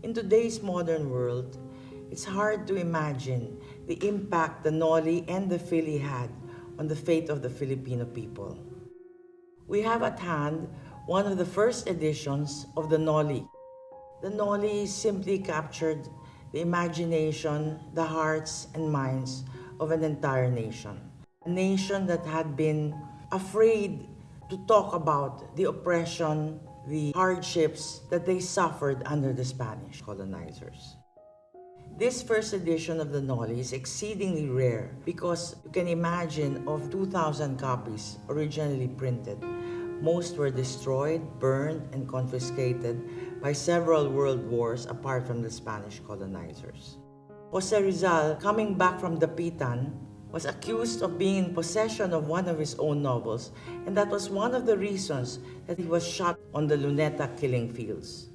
In today's modern world, it's hard to imagine the impact the Noli and the Philly had on the fate of the Filipino people. We have at hand one of the first editions of the Noli. The Noli simply captured the imagination, the hearts and minds of an entire nation. A nation that had been afraid to talk about the oppression, the hardships that they suffered under the Spanish colonizers. This first edition of the Noli is exceedingly rare because you can imagine of 2,000 copies originally printed. Most were destroyed, burned, and confiscated by several world wars apart from the Spanish colonizers. Jose Rizal, coming back from Dapitan, was accused of being in possession of one of his own novels, and that was one of the reasons that he was shot on the Luneta killing fields.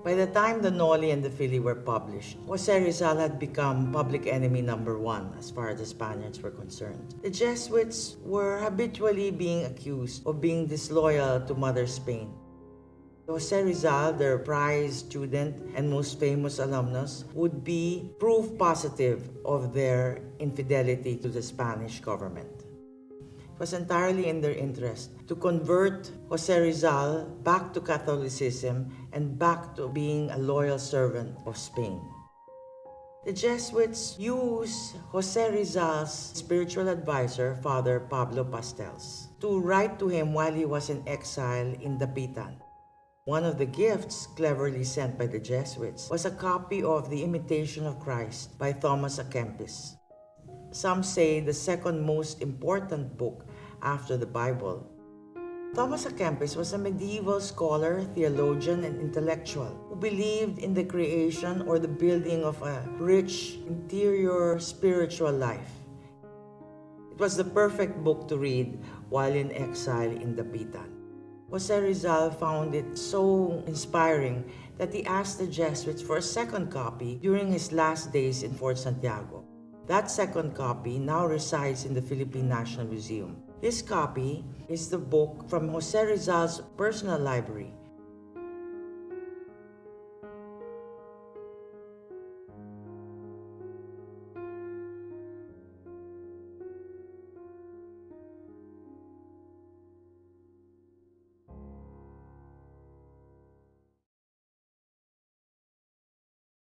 By the time the Noli and the Philly were published, Jose Rizal had become public enemy number one as far as the Spaniards were concerned. The Jesuits were habitually being accused of being disloyal to Mother Spain. Jose Rizal, their prized student and most famous alumnus, would be proof positive of their infidelity to the Spanish government. It was entirely in their interest to convert Jose Rizal back to Catholicism and back to being a loyal servant of Spain. The Jesuits used Jose Rizal's spiritual advisor, Father Pablo Pastels, to write to him while he was in exile in Dapitan. One of the gifts cleverly sent by the Jesuits was a copy of the Imitation of Christ by Thomas à Kempis. Some say the second most important book after the Bible. Thomas à Kempis was a medieval scholar, theologian, and intellectual who believed in the creation or the building of a rich, interior spiritual life. It was the perfect book to read while in exile in Dapitan. Jose Rizal found it so inspiring that he asked the Jesuits for a second copy during his last days in Fort Santiago. That second copy now resides in the Philippine National Museum. This copy is the book from Jose Rizal's personal library.